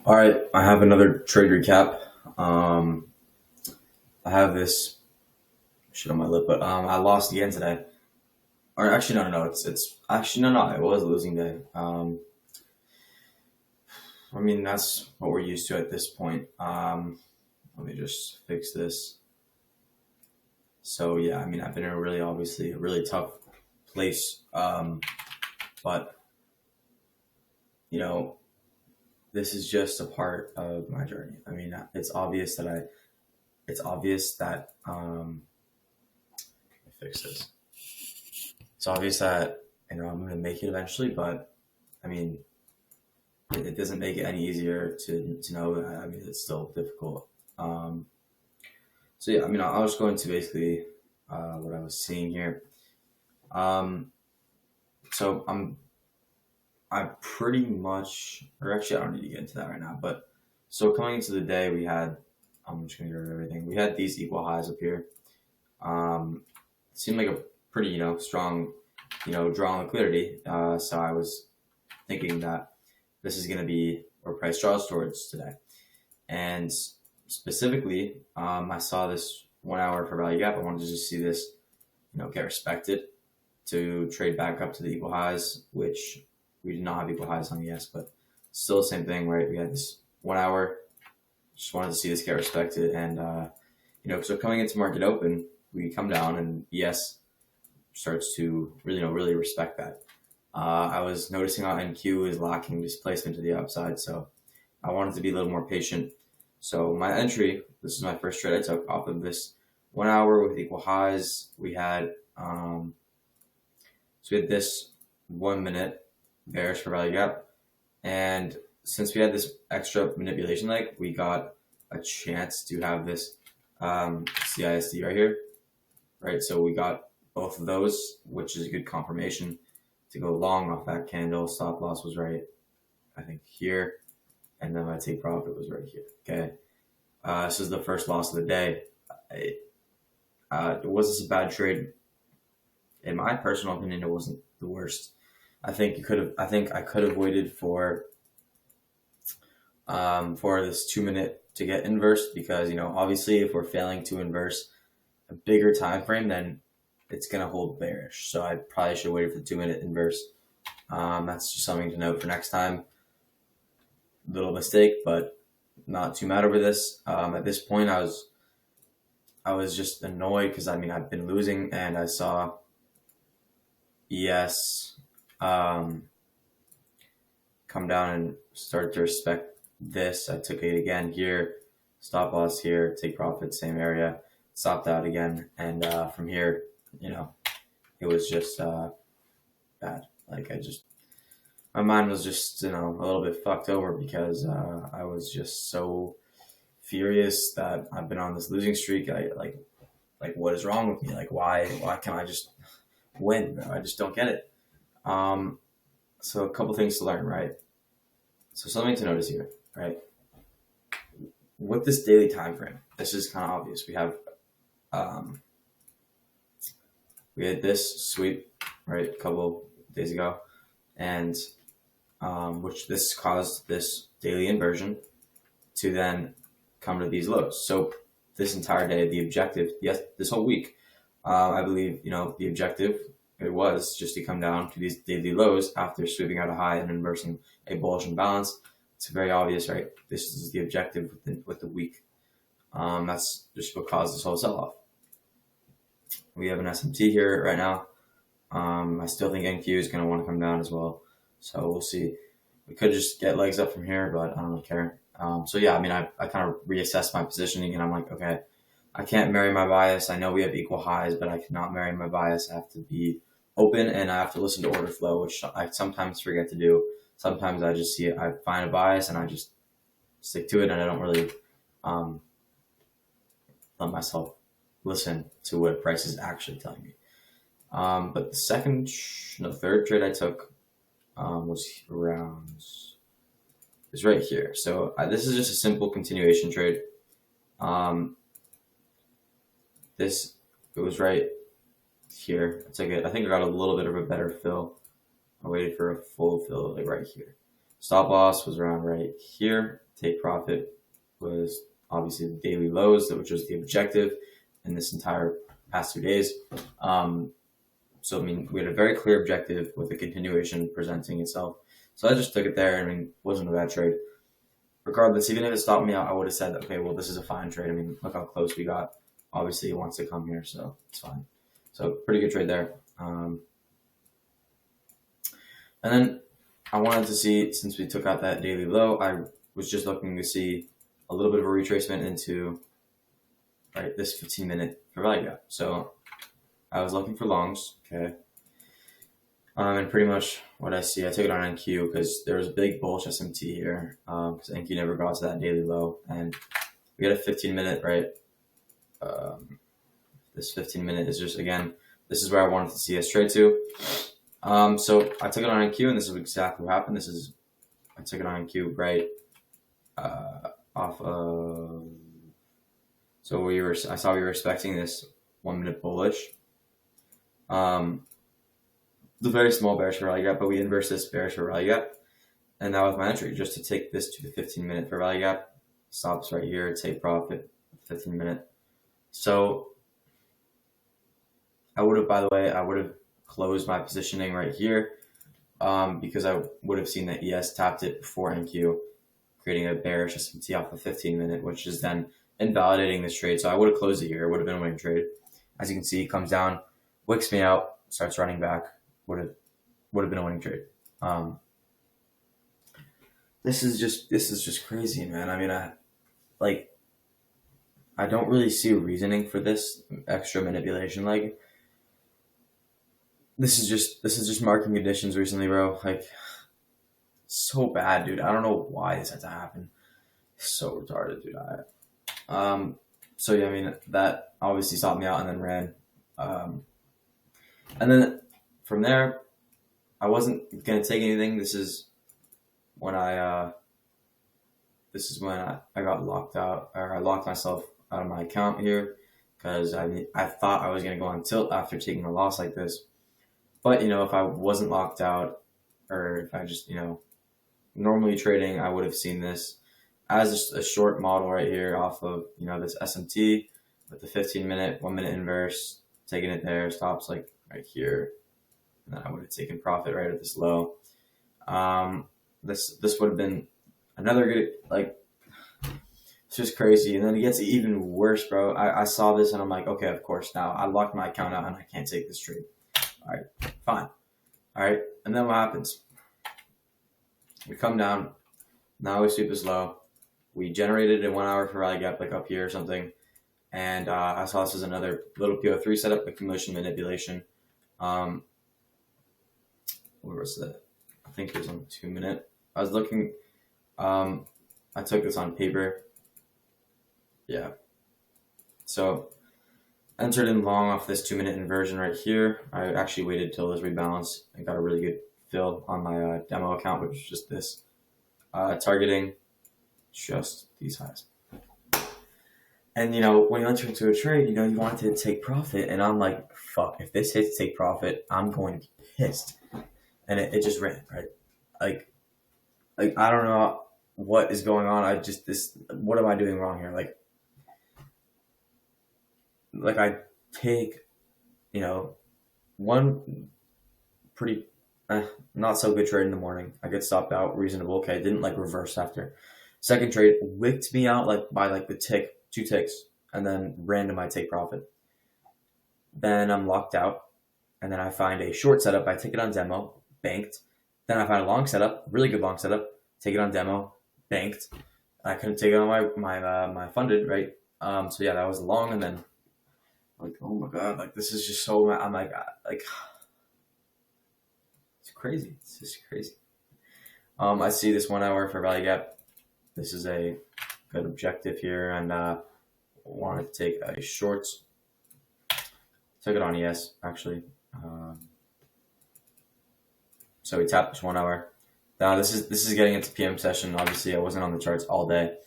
All right, I have another trade recap. Um, I have this shit on my lip, but I lost again today. Or actually, no. It's actually no. It was a losing day. I mean that's what we're used to at this point. Let me just fix this. So yeah, I mean I've been in a really obviously a really tough place. But you know this is just a part of my journey. I mean it's obvious that let me fix this. It's obvious that I'm going to make it eventually, but I mean, it doesn't make it any easier to know that. I mean, it's still difficult. Um, so yeah, I mean, I was going to basically what I was seeing here. Um, so I pretty much, or actually, I don't need to get into that right now. But so coming into the day, we had. I'm just going to get rid of everything. We had these equal highs up here. It seemed like a pretty strong draw on liquidity. So I was thinking that this is going to be where price draws towards today. And specifically, I saw this 1 hour for value gap. I wanted to just see this, get respected to trade back up to the equal highs, which we did not have equal highs on, yes, but still the same thing, right? We had this 1 hour, just wanted to see this get respected. And, so coming into market open, we come down and ES starts to really respect that. I was noticing how NQ is lacking displacement to the upside, so I wanted to be a little more patient. So my entry, this is my first trade I took off of this 1 hour with equal highs. We had this 1 minute bearish for value gap, and since we had this extra manipulation leg, we got a chance to have this CISD right here, right? So we got both of those, which is a good confirmation to go long off that candle. Stop loss was right, I think here, and then my take profit was right here. Okay, this is the first loss of the day. Was this a bad trade? In my personal opinion, it wasn't the worst. I think I could have waited for this 2 minute to get inversed, because obviously if we're failing to inverse a bigger time frame, then it's gonna hold bearish. So I probably should wait for the 2 minute inverse. That's just something to note for next time. Little mistake, but not too mad over this. At this point, I was just annoyed because I've been losing, and I saw ES come down and start to respect this. I took it again here, stop loss here, take profit, same area, stopped out again, and from here, it was just bad. Like my mind was just a little bit fucked over, because I was just so furious that I've been on this losing streak. I like what is wrong with me? Like why can't I just win? I just don't get it. So a couple things to learn, right? So something to notice here, right? With this daily time frame, this is kind of obvious. We have we had this sweep, right, a couple days ago, and which this caused this daily inversion to then come to these lows. So this entire day, the objective, yes, this whole week, I believe, the objective, it was just to come down to these daily lows after sweeping out a high and inversing a bullish imbalance. It's very obvious, right? This is the objective with the week. That's just what caused this whole sell-off. We have an SMT here right now. I still think NQ is going to want to come down as well. So we'll see. We could just get legs up from here, but I don't really care. So yeah, I kind of reassessed my positioning, and I'm like, okay, I can't marry my bias. I know we have equal highs, but I cannot marry my bias. I have to be open, and I have to listen to order flow, which I sometimes forget to do. Sometimes I just see it, I find a bias, and I just stick to it, and I don't really let myself listen to what price is actually telling me. But the third trade I took was right here. So this is just a simple continuation trade. It was right here. I took it. I think I got a little bit of a better fill. I waited for a full fill, like right here. Stop loss was around right here. take profit was obviously the daily lows, which was the objective in this entire past 2 days. So, I mean, we had a very clear objective with a continuation presenting itself. So I just took it there. I mean, it wasn't a bad trade. Regardless, even if it stopped me out, I would have said, okay, well, this is a fine trade. I mean, look how close we got. Obviously, it wants to come here, so it's fine. So pretty good trade there. And then I wanted to see, since we took out that daily low, I was just looking to see a little bit of a retracement into this 15-minute fair value gap. So I was looking for longs, okay. And pretty much what I see, I took it on NQ because there was a big bullish SMT here because NQ never got to that daily low. And we got a 15-minute, right? This 15-minute is just, again, this is where I wanted to see us trade to. So I took it on NQ, and this is exactly what happened. I took it on NQ right off of. So I saw we were expecting this 1-minute bullish. The very small bearish fair value gap, but we inversed this bearish fair value gap, and that was my entry, just to take this to the 15-minute fair value gap. Stops right here, take profit, 15-minute. So I would have, by the way, closed my positioning right here because I would have seen that ES tapped it before NQ, creating a bearish SMT off the 15-minute, which is then invalidating this trade. So I would have closed it here. It would have been a winning trade. As you can see, it comes down, wicks me out, starts running back. Would have been a winning trade. This is just crazy, man. I mean, I don't really see reasoning for this extra manipulation. Like, this is just market conditions recently, bro. Like, so bad, dude. I don't know why this had to happen. So retarded, dude. So yeah, I mean, that obviously stopped me out and then ran. And then from there, I wasn't gonna take anything. This is when I got locked out, or I locked myself out of my account here because I thought I was gonna go on tilt after taking a loss like this. But if I wasn't locked out, or if I just normally trading, I would have seen this as just a short model right here off of this SMT with the 15-minute, 1-minute inverse, taking it there, stops like right here. And then I would have taken profit right at this low. This would have been another good, it's just crazy. And then it gets even worse, bro. I saw this and I'm like, okay, of course, now I locked my account out and I can't take this trade. All right, fine. All right, and then what happens? We come down. Now we sweep this low. We generated a 1 hour fair value gap, like up here or something. And I saw this as another little PO3 setup, accumulation manipulation. Where was that? I think it was on 2-minute. I was looking. I took this on paper. Yeah. So entered in long off this 2-minute inversion right here. I actually waited till this rebalance and got a really good fill on my demo account, which was just this. Targeting just these highs. And when you enter into a trade, you want it to take profit, and I'm like, fuck, if this hits take profit, I'm going to be pissed. And it just ran, right? Like I don't know what is going on. What am I doing wrong here? Like I take, one pretty not so good trade in the morning. I get stopped out, reasonable. Okay, didn't reverse after. Second trade wicked me out by the tick, 2 ticks, and then ran to my take profit. Then I'm locked out, and then I find a short setup. I take it on demo, banked. Then I find a long setup, really good long setup. Take it on demo, banked. I couldn't take it on my funded, right? So yeah, that was long, and then oh my god, this is just so. I'm like it's crazy. It's just crazy. I see this 1 hour for value gap. This is a good objective here, and wanted to take a short. Took it on ES actually. So we tapped this 1 hour. Now this is getting into PM session. Obviously, I wasn't on the charts all day.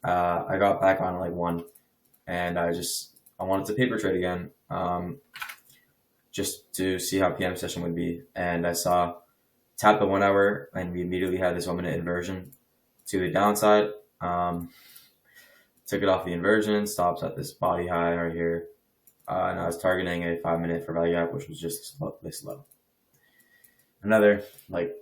I got back on 1, and I wanted to paper trade again, just to see how PM session would be. And I saw tap the 1 hour, and we immediately had this 1-minute inversion to the downside. Took it off the inversion, stops at this body high right here. And I was targeting a 5 minute for value gap, which was just this low. Another, like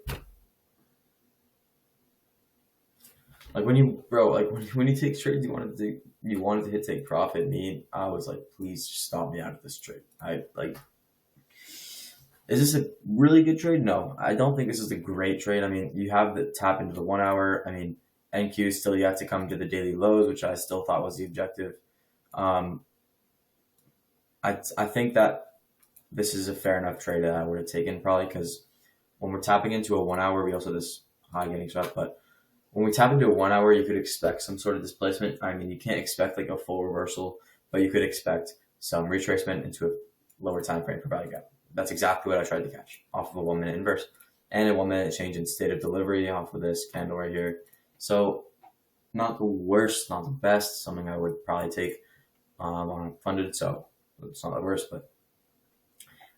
when you, bro, like when you take trades, you wanted to hit take profit. I was like, please stop me out of this trade. Is this a really good trade? No, I don't think this is a great trade. I mean, you have the tap into the 1 hour. I mean, NQ still, you have to come to the daily lows, which I still thought was the objective. I think that this is a fair enough trade that I would have taken probably, because when we're tapping into a 1 hour, we also have this high getting swept. But when we tap into a 1 hour, you could expect some sort of displacement. I mean, you can't expect like a full reversal, but you could expect some retracement into a lower time frame for value gap. That's exactly what I tried to catch off of a 1 minute inverse and a 1 minute change in state of delivery off of this candle right here. So not the worst, not the best, something I would probably take on funded. So it's not the worst, but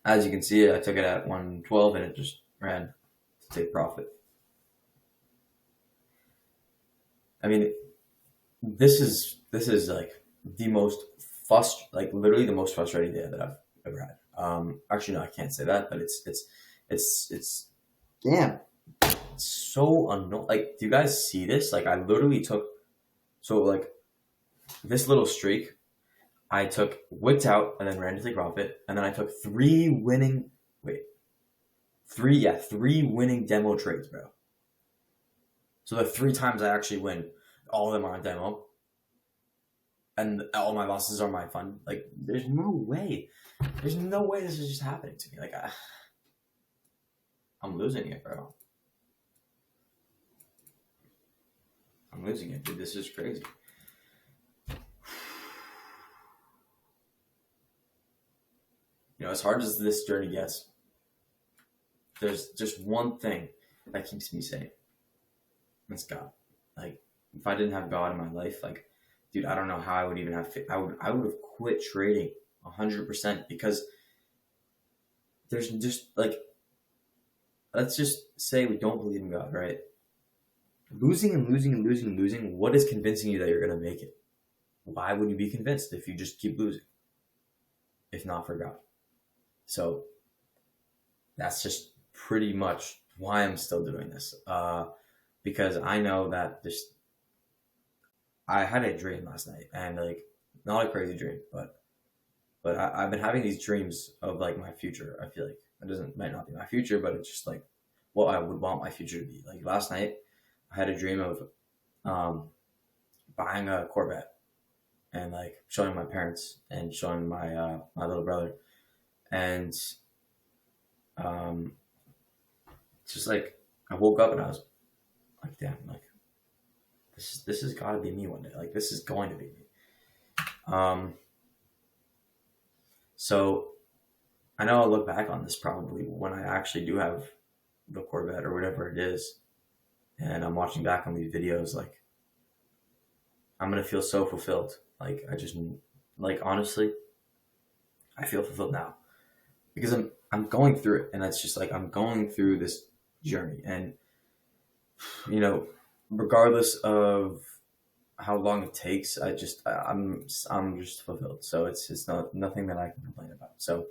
as you can see, I took it at 112 and it just ran to take profit. I mean, this is like the most literally the most frustrating day that I've ever had. Actually, no, I can't say that, but it's damn, it's so annoying. Like, do you guys see this? Like, I literally took, so like this little streak, I took, whipped out and then ran to take profit, and then I took three winning demo trades, bro. So the 3 times I actually win, all of them are on demo, and all my losses are my fund. Like, there's no way this is just happening to me. Like, I'm losing it, bro. I'm losing it, dude. This is crazy. You know, as hard as this journey gets, there's just one thing that keeps me sane. It's God. Like, if I didn't have God in my life, like, dude, I don't know how I would even have. I would have quit trading 100%, because there's just like, let's just say we don't believe in God, right? Losing and losing and losing and losing. What is convincing you that you're gonna make it? Why would you be convinced if you just keep losing? If not for God. So that's just pretty much why I'm still doing this. Because I know that I had a dream last night, and like, not a crazy dream, but I've been having these dreams of like my future. I feel like might not be my future, but it's just like what I would want my future to be. Like, last night, I had a dream of buying a Corvette and like showing my parents and showing my my little brother, and just like, I woke up and I was like, damn, like this has got to be me one day. Like, this is going to be me. So I know I'll look back on this probably when I actually do have the Corvette or whatever it is, and I'm watching back on these videos, like, I'm gonna feel so fulfilled. Like, honestly, I feel fulfilled now because I'm going through it, and it's just like, I'm going through this journey, and you know, regardless of how long it takes, I'm just fulfilled. So it's nothing that I can complain about. So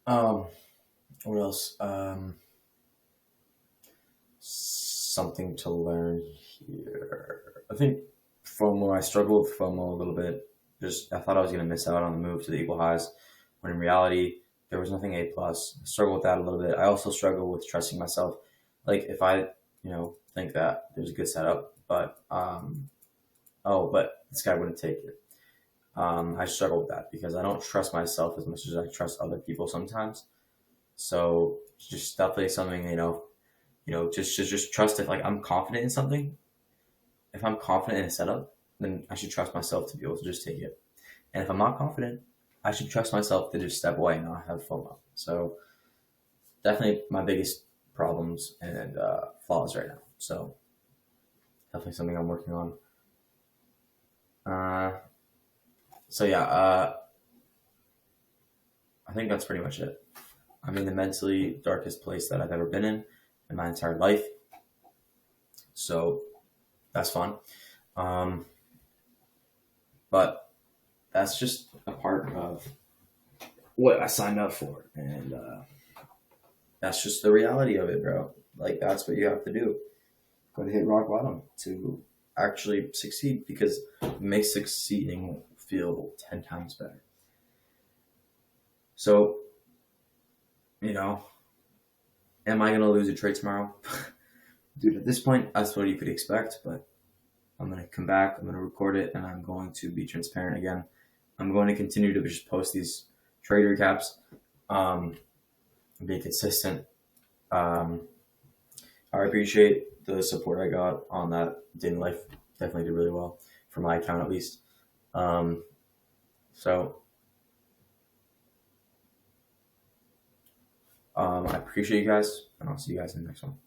what else? Something to learn here. I think FOMO, I struggled with FOMO a little bit. I thought I was going to miss out on the move to the equal highs, when in reality, there was nothing A+. I struggled with that a little bit. I also struggle with trusting myself. Like, if I, think that there's a good setup, but, but this guy wouldn't take it. I struggle with that because I don't trust myself as much as I trust other people sometimes. So just definitely something, just trust it. Like, I'm confident in something. If I'm confident in a setup, then I should trust myself to be able to just take it. And if I'm not confident, I should trust myself to just step away and not have FOMO. So definitely my biggest problems and flaws right now. So definitely something I'm working on. I think that's pretty much it. I'm in the mentally darkest place that I've ever been in my entire life. So that's fun. But that's just a part of what I signed up for, and that's just the reality of it, bro. Like that's what you have to do. Got to hit rock bottom to actually succeed, because it makes succeeding feel 10 times better. So, you know, am I going to lose a trade tomorrow? Dude, at this point, that's what you could expect, but I'm going to come back, I'm going to record it, and I'm going to be transparent again. I'm going to continue to just post these trade recaps, be consistent. I appreciate the support I got on that day in life. Definitely did really well, for my account at least. So I appreciate you guys, and I'll see you guys in the next one.